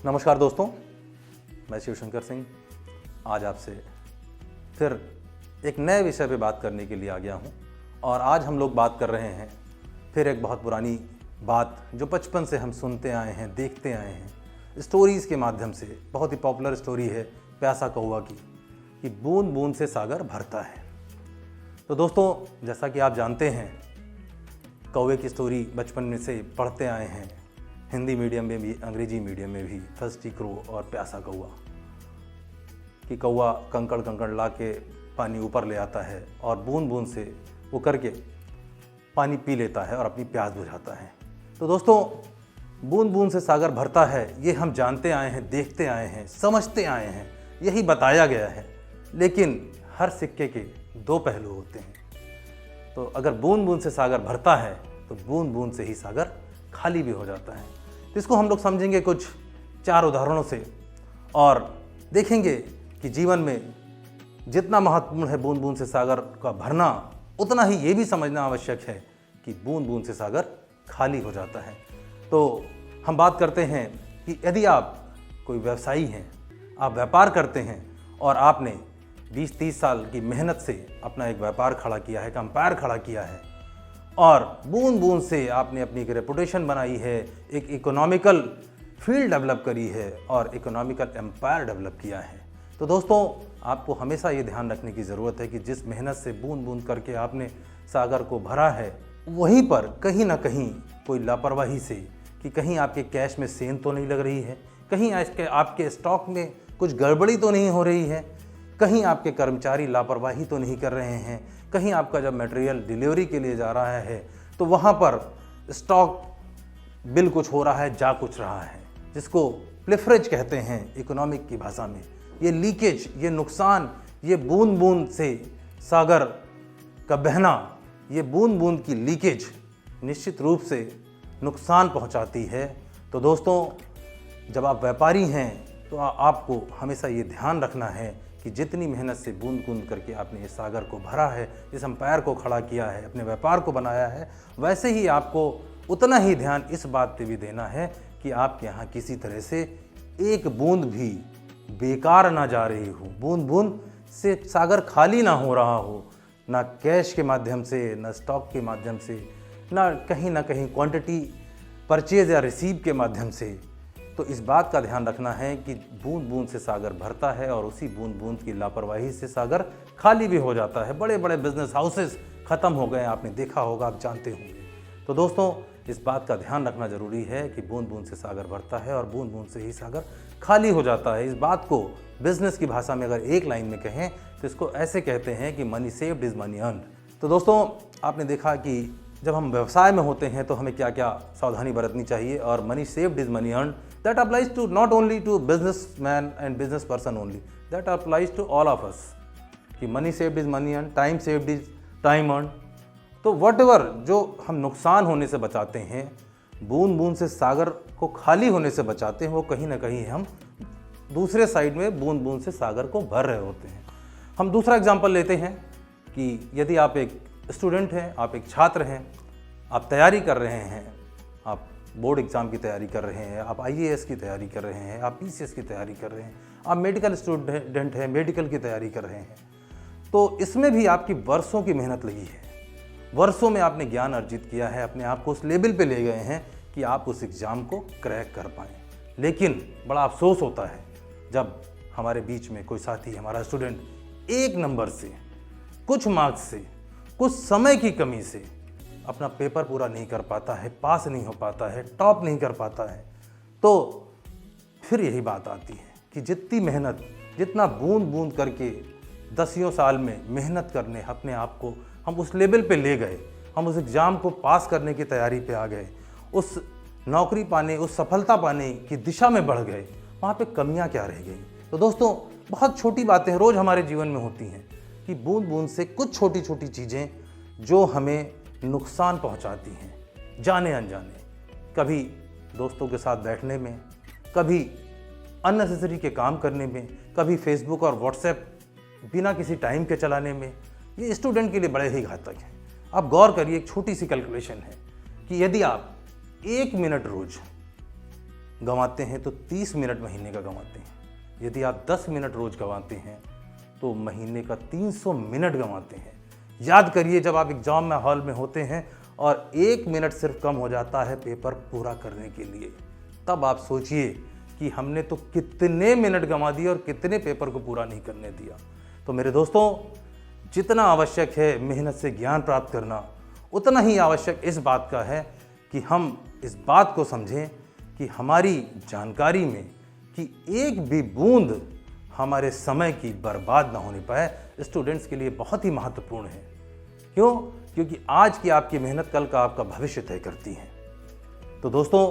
नमस्कार दोस्तों, मैं शिवशंकर सिंह आज आपसे फिर एक नए विषय पे बात करने के लिए आ गया हूँ। और आज हम लोग बात कर रहे हैं फिर एक बहुत पुरानी बात जो बचपन से हम सुनते आए हैं, देखते आए हैं, स्टोरीज़ के माध्यम से। बहुत ही पॉपुलर स्टोरी है प्यासा कौवा की, कि बूंद बूंद से सागर भरता है। तो दोस्तों, जैसा कि आप जानते हैं, कौवे की स्टोरी बचपन में से पढ़ते आए हैं, हिंदी मीडियम में भी, अंग्रेजी मीडियम में भी। थर्स्टी क्रो और प्यासा कौवा, कि कौवा कंकड़ कंकड़ ला के पानी ऊपर ले आता है और बूंद बूंद से वो करके पानी पी लेता है और अपनी प्यास बुझाता है। तो दोस्तों, बूंद बूंद से सागर भरता है, ये हम जानते आए हैं, देखते आए हैं, समझते आए हैं, यही बताया गया है। लेकिन हर सिक्के के दो पहलू होते हैं। तो अगर बूंद बूंद से सागर भरता है तो बूंद बूंद से ही सागर खाली भी हो जाता है। तो इसको हम लोग समझेंगे कुछ 4 उदाहरणों से और देखेंगे कि जीवन में जितना महत्वपूर्ण है बूंद बूंद से सागर का भरना, उतना ही ये भी समझना आवश्यक है कि बूंद बूंद से सागर खाली हो जाता है। तो हम बात करते हैं कि यदि आप कोई व्यवसायी हैं, आप व्यापार करते हैं और आपने 20-30 साल की मेहनत से अपना एक व्यापार खड़ा किया है, एक एम्पायर खड़ा किया है, और बूंद बूंद से आपने अपनी एक रेपुटेशन बनाई है, एक इकोनॉमिकल फील्ड डेवलप करी है और इकोनॉमिकल एम्पायर डेवलप किया है। तो दोस्तों, आपको हमेशा ये ध्यान रखने की ज़रूरत है कि जिस मेहनत से बूंद बूंद करके आपने सागर को भरा है, वहीं पर कहीं ना कहीं कोई लापरवाही से, कि कहीं आपके कैश में सेंध तो नहीं लग रही है, कहीं आपके स्टॉक में कुछ गड़बड़ी तो नहीं हो रही है, कहीं आपके कर्मचारी लापरवाही तो नहीं कर रहे हैं, कहीं आपका जब मटेरियल डिलीवरी के लिए जा रहा है तो वहाँ पर स्टॉक बिल कुछ हो रहा है, जा कुछ रहा है, जिसको प्लिफरेज कहते हैं इकोनॉमिक की भाषा में। ये लीकेज, ये नुकसान, ये बूंद बूंद से सागर का बहना, ये बूंद बूंद की लीकेज निश्चित रूप से नुकसान पहुंचाती है। तो दोस्तों, जब आप व्यापारी हैं तो आपको हमेशा ये ध्यान रखना है कि जितनी मेहनत से बूंद बूंद करके आपने इस सागर को भरा है, इस एम्पायर को खड़ा किया है, अपने व्यापार को बनाया है, वैसे ही आपको उतना ही ध्यान इस बात पे भी देना है कि आपके यहाँ किसी तरह से एक बूंद भी बेकार ना जा रही हो, बूंद बूंद से सागर खाली ना हो रहा हो, ना कैश के माध्यम से, ना स्टॉक के माध्यम से, ना कहीं क्वांटिटी परचेज या रिसीव के माध्यम से। तो इस बात का ध्यान रखना है कि बूंद बूंद से सागर भरता है और उसी बूंद बूंद की लापरवाही से सागर खाली भी हो जाता है। बड़े बड़े बिजनेस हाउसेस ख़त्म हो गए, आपने देखा होगा, आप जानते होंगे। तो दोस्तों, इस बात का ध्यान रखना ज़रूरी है कि बूंद बूंद से सागर भरता है और बूंद बूंद से ही सागर खाली हो जाता है। इस बात को बिजनेस की भाषा में अगर एक लाइन में कहें तो इसको ऐसे कहते हैं कि money saved is money earned. तो दोस्तों, आपने देखा कि जब हम व्यवसाय में होते हैं तो हमें क्या क्या सावधानी बरतनी चाहिए। और money saved is money earned, that applies to not only to businessman and business person only, that applies to all of us, कि money saved is money earned, time saved is time earned। तो whatever जो हम नुकसान होने से बचाते हैं, बूंद बूंद से सागर को खाली होने से बचाते हैं, वो कहीं ना कहीं हम दूसरे साइड में बूंद बूंद से सागर को भर रहे होते हैं। हम दूसरा एग्जाम्पल लेते हैं कि यदि आप एक स्टूडेंट हैं, आप एक छात्र हैं, आप तैयारी कर रहे हैं, आप बोर्ड एग्ज़ाम की तैयारी कर रहे हैं, आप IAS की तैयारी कर रहे हैं, आप PCS की तैयारी कर रहे हैं, आप मेडिकल स्टूडेंट हैं, मेडिकल की तैयारी कर रहे हैं। तो इसमें भी आपकी वर्षों की मेहनत लगी है, वर्षों में आपने ज्ञान अर्जित किया है, अपने आप को उस लेवल पे ले गए हैं कि आप उस एग्ज़ाम को क्रैक कर पाएँ। लेकिन बड़ा अफसोस होता है जब हमारे बीच में कोई साथी, हमारा स्टूडेंट एक नंबर से, कुछ मार्क्स से, कुछ समय की कमी से अपना पेपर पूरा नहीं कर पाता है, पास नहीं हो पाता है, टॉप नहीं कर पाता है। तो फिर यही बात आती है कि जितनी मेहनत, जितना बूंद बूंद करके 10 साल में मेहनत करने अपने आप को हम उस लेवल पे ले गए, हम उस एग्ज़ाम को पास करने की तैयारी पे आ गए, उस नौकरी पाने, उस सफलता पाने की दिशा में बढ़ गए, वहाँ पे कमियाँ क्या रह गई। तो दोस्तों, बहुत छोटी बातें रोज़ हमारे जीवन में होती हैं कि बूंद बूंद से कुछ छोटी छोटी चीज़ें जो हमें नुकसान पहुंचाती हैं, जाने अनजाने। कभी दोस्तों के साथ बैठने में, कभी अननेसेसरी के काम करने में, कभी फेसबुक और व्हाट्सएप बिना किसी टाइम के चलाने में। ये स्टूडेंट के लिए बड़े ही घातक हैं। आप गौर करिए, एक छोटी सी कैलकुलेशन है कि यदि आप 1 मिनट रोज गंवाते हैं तो 30 मिनट महीने का गंवाते हैं। यदि आप 10 मिनट रोज गंवाते हैं तो महीने का 300 मिनट गंवाते हैं। याद करिए, जब आप एग्जाम में हॉल में होते हैं और 1 मिनट सिर्फ कम हो जाता है पेपर पूरा करने के लिए, तब आप सोचिए कि हमने तो कितने मिनट गंवा दिए और कितने पेपर को पूरा नहीं करने दिया। तो मेरे दोस्तों, जितना आवश्यक है मेहनत से ज्ञान प्राप्त करना, उतना ही आवश्यक इस बात का है कि हम इस बात को समझें कि हमारी जानकारी में कि एक भी बूंद हमारे समय की बर्बाद ना होने पाए, स्टूडेंट्स के लिए बहुत ही महत्वपूर्ण है। क्यों? क्योंकि आज की आपकी मेहनत कल का आपका भविष्य तय करती है। तो दोस्तों,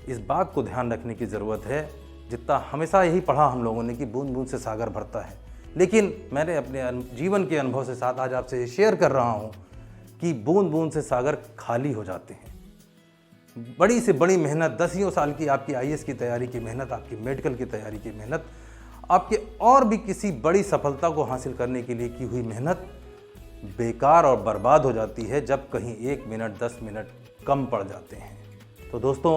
इस बात को ध्यान रखने की ज़रूरत है। जितना हमेशा यही पढ़ा हम लोगों ने कि बूंद बूंद से सागर भरता है, लेकिन मैंने अपने जीवन के अनुभव से साथ आज आपसे ये शेयर कर रहा हूँ कि बूंद बूंद से सागर खाली हो जाते हैं। बड़ी से बड़ी मेहनत, 10 साल की आपकी IAS की तैयारी की मेहनत, आपकी मेडिकल की तैयारी की मेहनत, आपके और भी किसी बड़ी सफलता को हासिल करने के लिए की हुई मेहनत बेकार और बर्बाद हो जाती है जब कहीं 1 मिनट 10 मिनट कम पड़ जाते हैं। तो दोस्तों,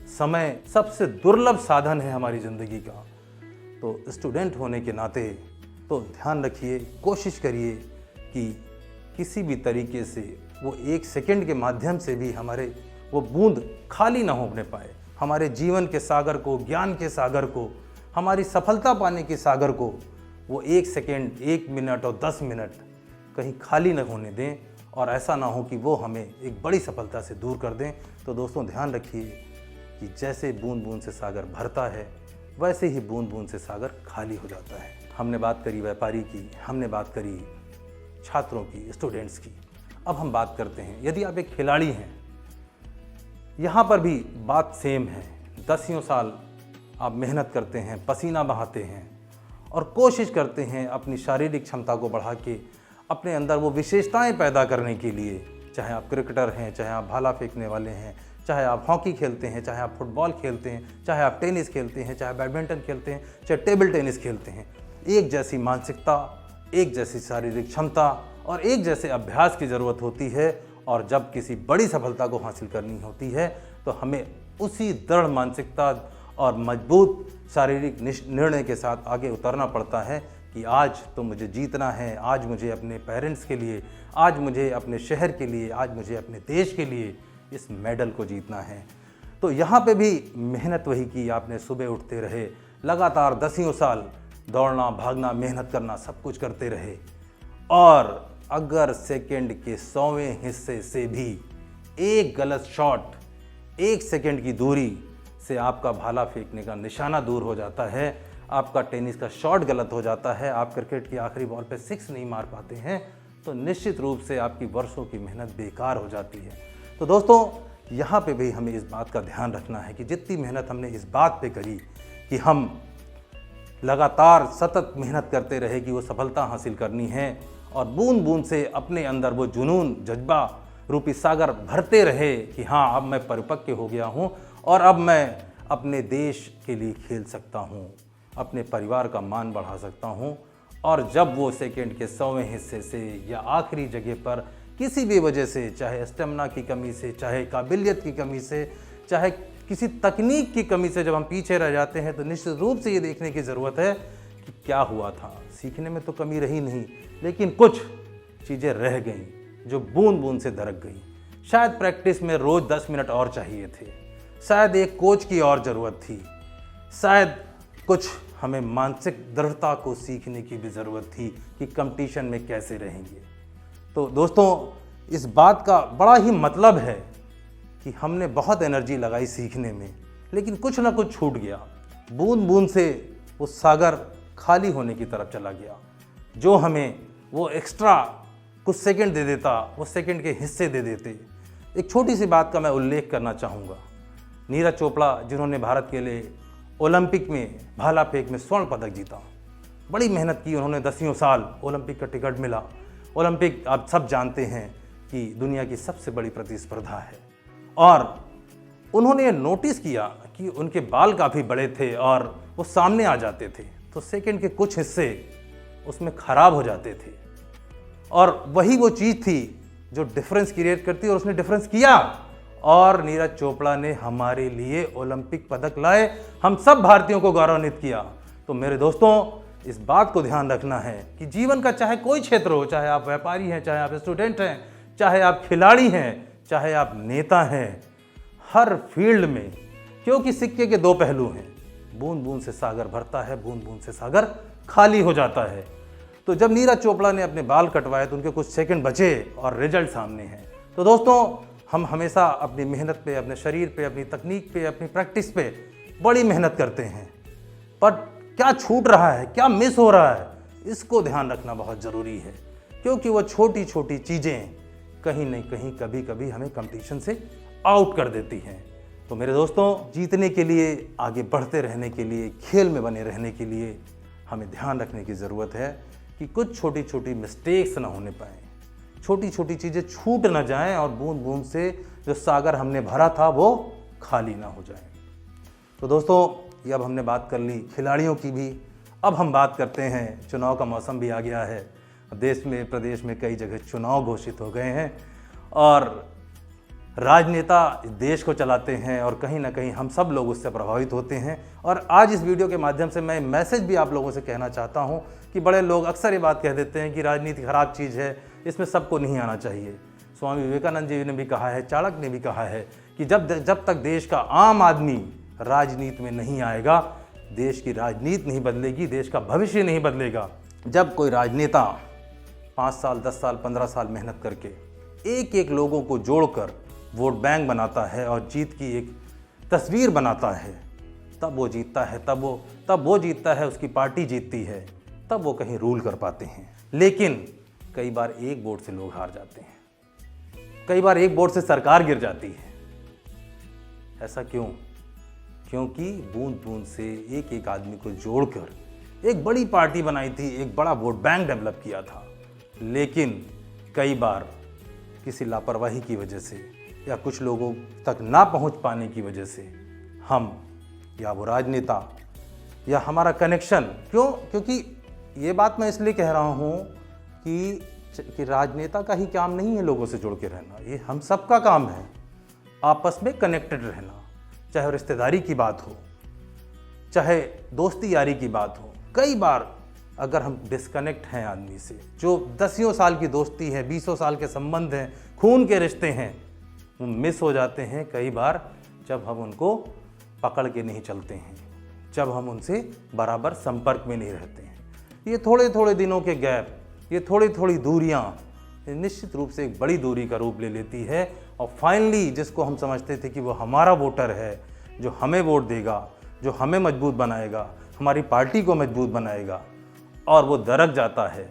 समय सबसे दुर्लभ साधन है हमारी ज़िंदगी का। तो स्टूडेंट होने के नाते तो ध्यान रखिए, कोशिश करिए कि किसी भी तरीके से वो 1 सेकंड के माध्यम से भी हमारे वो बूंद खाली ना होने पाए। हमारे जीवन के सागर को, ज्ञान के सागर को, हमारी सफलता पाने के सागर को वो 1 सेकंड, 1 मिनट और 10 मिनट कहीं खाली न होने दें, और ऐसा ना हो कि वो हमें एक बड़ी सफलता से दूर कर दें। तो दोस्तों, ध्यान रखिए कि जैसे बूंद बूंद से सागर भरता है, वैसे ही बूंद बूंद से सागर खाली हो जाता है। हमने बात करी व्यापारी की, हमने बात करी छात्रों की, स्टूडेंट्स की। अब हम बात करते हैं, यदि आप एक खिलाड़ी हैं, यहाँ पर भी बात सेम है। 10 साल आप मेहनत करते हैं, पसीना बहाते हैं और कोशिश करते हैं अपनी शारीरिक क्षमता को बढ़ा के अपने अंदर वो विशेषताएं पैदा करने के लिए। चाहे आप क्रिकेटर हैं, चाहे आप भाला फेंकने वाले हैं, चाहे आप हॉकी खेलते हैं, चाहे आप फुटबॉल खेलते हैं, चाहे आप टेनिस खेलते हैं, चाहे बैडमिंटन खेलते हैं, चाहे टेबल टेनिस खेलते हैं। एक जैसी मानसिकता, एक जैसी शारीरिक क्षमता और एक जैसे अभ्यास की ज़रूरत होती है। और जब किसी बड़ी सफलता को हासिल करनी होती है तो हमें उसी दृढ़ मानसिकता और मजबूत शारीरिक निर्णय के साथ आगे उतरना पड़ता है कि आज तो मुझे जीतना है, आज मुझे अपने पेरेंट्स के लिए, आज मुझे अपने शहर के लिए, आज मुझे अपने देश के लिए इस मेडल को जीतना है। तो यहाँ पे भी मेहनत वही की आपने, सुबह उठते रहे, लगातार 10 साल दौड़ना, भागना, मेहनत करना, सब कुछ करते रहे। और अगर सेकंड के 100वें हिस्से से भी एक गलत शॉट, 1 सेकंड की दूरी से आपका भाला फेंकने का निशाना दूर हो जाता है, आपका टेनिस का शॉट गलत हो जाता है, आप क्रिकेट की आखिरी बॉल पे 6 नहीं मार पाते हैं, तो निश्चित रूप से आपकी वर्षों की मेहनत बेकार हो जाती है। तो दोस्तों, यहाँ पे भी हमें इस बात का ध्यान रखना है कि जितनी मेहनत हमने इस बात पे करी कि हम लगातार सतत मेहनत करते रहे कि वो सफलता हासिल करनी है, और बूंद बूंद से अपने अंदर वो जुनून, जज्बा रूपी सागर भरते रहे कि हाँ, अब मैं परिपक्व हो गया हूँ और अब मैं अपने देश के लिए खेल सकता हूँ, अपने परिवार का मान बढ़ा सकता हूँ। और जब वो सेकंड के 100वें हिस्से से या आखिरी जगह पर किसी भी वजह से, चाहे स्टेमिना की कमी से, चाहे काबिलियत की कमी से, चाहे किसी तकनीक की कमी से जब हम पीछे रह जाते हैं, तो निश्चित रूप से ये देखने की ज़रूरत है कि क्या हुआ था। सीखने में तो कमी रही नहीं, लेकिन कुछ चीज़ें रह गईं जो बूंद बूंद से दरक गई। शायद प्रैक्टिस में रोज़ 10 मिनट और चाहिए थे, शायद एक कोच की और ज़रूरत थी, शायद कुछ हमें मानसिक दृढ़ता को सीखने की भी ज़रूरत थी कि कंपटीशन में कैसे रहेंगे। तो दोस्तों, इस बात का बड़ा ही मतलब है कि हमने बहुत एनर्जी लगाई सीखने में, लेकिन कुछ ना कुछ छूट गया। बूंद बूंद से वो सागर खाली होने की तरफ चला गया। जो हमें वो एक्स्ट्रा कुछ सेकंड दे देता, वो सेकंड के हिस्से दे देते। एक छोटी सी बात का मैं उल्लेख करना चाहूँगा। नीरज चोपड़ा, जिन्होंने भारत के लिए ओलंपिक में भाला फेंक में स्वर्ण पदक जीता, बड़ी मेहनत की उन्होंने, 10 साल ओलंपिक का टिकट मिला। ओलंपिक आप सब जानते हैं कि दुनिया की सबसे बड़ी प्रतिस्पर्धा है, और उन्होंने नोटिस किया कि उनके बाल काफ़ी बड़े थे और वो सामने आ जाते थे, तो सेकंड के कुछ हिस्से उसमें ख़राब हो जाते थे। और वही वो चीज़ थी जो डिफरेंस क्रिएट करती, और उसने डिफरेंस किया और नीरज चोपड़ा ने हमारे लिए ओलंपिक पदक लाए, हम सब भारतीयों को गौरवान्वित किया। तो मेरे दोस्तों, इस बात को ध्यान रखना है कि जीवन का चाहे कोई क्षेत्र हो, चाहे आप व्यापारी हैं, चाहे आप स्टूडेंट हैं, चाहे आप खिलाड़ी हैं, चाहे आप नेता हैं, हर फील्ड में, क्योंकि सिक्के के दो पहलू हैं, बूंद बूंद से सागर भरता है, बूंद बूंद से सागर खाली हो जाता है। तो जब नीरज चोपड़ा ने अपने बाल कटवाए तो उनके कुछ सेकंड बचे और रिजल्ट सामने हैं। तो दोस्तों, हम हमेशा अपनी मेहनत पे, अपने शरीर पे, अपनी तकनीक पे, अपनी प्रैक्टिस पे बड़ी मेहनत करते हैं, पर क्या छूट रहा है, क्या मिस हो रहा है, इसको ध्यान रखना बहुत ज़रूरी है, क्योंकि वो छोटी छोटी चीज़ें कहीं न कहीं कभी कभी हमें कंपटीशन से आउट कर देती हैं। तो मेरे दोस्तों, जीतने के लिए, आगे बढ़ते रहने के लिए, खेल में बने रहने के लिए हमें ध्यान रखने की ज़रूरत है कि कुछ छोटी छोटी मिस्टेक्स ना होने पाएँ, छोटी छोटी चीज़ें छूट ना जाएं और बूंद बूंद से जो सागर हमने भरा था वो खाली ना हो जाए। तो दोस्तों, ये अब हमने बात कर ली खिलाड़ियों की भी, अब हम बात करते हैं, चुनाव का मौसम भी आ गया है, देश में, प्रदेश में कई जगह चुनाव घोषित हो गए हैं और राजनेता देश को चलाते हैं और कहीं ना कहीं हम सब लोग उससे प्रभावित होते हैं। और आज इस वीडियो के माध्यम से मैं मैसेज भी आप लोगों से कहना चाहता हूं कि बड़े लोग अक्सर ये बात कह देते हैं कि राजनीति खराब चीज़ है, इसमें सबको नहीं आना चाहिए। स्वामी विवेकानंद जी ने भी कहा है, चाणक्य ने भी कहा है कि जब तक देश का आम आदमी राजनीति में नहीं आएगा, देश की राजनीति नहीं बदलेगी, देश का भविष्य नहीं बदलेगा। जब कोई राजनेता 5 साल, 10 साल, 15 साल मेहनत करके एक एक लोगों को जोड़कर वोट बैंक बनाता है और जीत की एक तस्वीर बनाता है, तब वो जीतता है, तब वो जीतता है, उसकी पार्टी जीतती है, तब वो कहीं रूल कर पाते हैं। लेकिन कई बार एक वोट से लोग हार जाते हैं, कई बार एक वोट से सरकार गिर जाती है। ऐसा क्यों? क्योंकि बूंद बूंद से एक एक आदमी को जोड़कर एक बड़ी पार्टी बनाई थी, एक बड़ा वोट बैंक डेवलप किया था, लेकिन कई बार किसी लापरवाही की वजह से या कुछ लोगों तक ना पहुंच पाने की वजह से हम या वो राजनेता या हमारा कनेक्शन, क्योंकि ये बात मैं इसलिए कह रहा हूँ कि राजनेता का ही काम नहीं है लोगों से जुड़ के रहना, ये हम सबका काम है, आपस में कनेक्टेड रहना, चाहे रिश्तेदारी की बात हो, चाहे दोस्ती यारी की बात हो। कई बार अगर हम डिस्कनेक्ट हैं आदमी से, जो 10 साल की दोस्ती है, 20 साल के संबंध हैं, खून के रिश्ते हैं, वो मिस हो जाते हैं कई बार जब हम उनको पकड़ के नहीं चलते हैं, जब हम उनसे बराबर संपर्क में नहीं रहते हैं। ये थोड़े थोड़े दिनों के गैप, ये थोड़ी थोड़ी दूरियां निश्चित रूप से एक बड़ी दूरी का रूप ले लेती है और फाइनली जिसको हम समझते थे कि वो हमारा वोटर है, जो हमें वोट देगा, जो हमें मजबूत बनाएगा, हमारी पार्टी को मजबूत बनाएगा, और वो दरक जाता है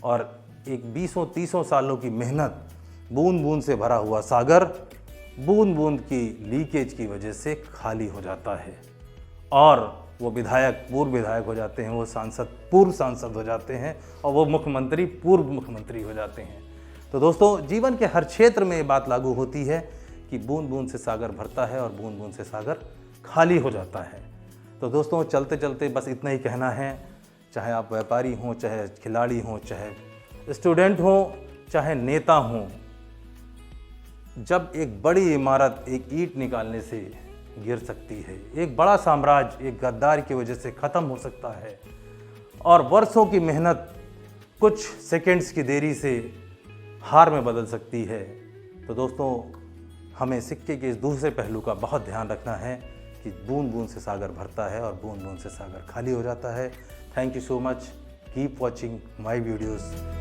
और एक 20-30 सालों की मेहनत, बूंद बूंद से भरा हुआ सागर बूंद बूंद की लीकेज की वजह से खाली हो जाता है और वो विधायक पूर्व विधायक हो जाते हैं, वो सांसद पूर्व सांसद हो जाते हैं और वो मुख्यमंत्री पूर्व मुख्यमंत्री हो जाते हैं। तो दोस्तों, जीवन के हर क्षेत्र में ये बात लागू होती है कि बूंद बूंद से सागर भरता है और बूंद बूंद से सागर खाली हो जाता है। तो दोस्तों, चलते चलते बस इतना ही कहना है, चाहे आप व्यापारी हों, चाहे खिलाड़ी हों, चाहे स्टूडेंट हों, चाहे नेता हों, जब एक बड़ी इमारत एक ईंट निकालने से गिर सकती है, एक बड़ा साम्राज्य एक गद्दार की वजह से ख़त्म हो सकता है और वर्षों की मेहनत कुछ सेकंड्स की देरी से हार में बदल सकती है। तो दोस्तों, हमें सिक्के के इस दूसरे पहलू का बहुत ध्यान रखना है कि बूंद बूंद से सागर भरता है और बूंद बूंद से सागर खाली हो जाता है। Thank you so much, keep watching my videos.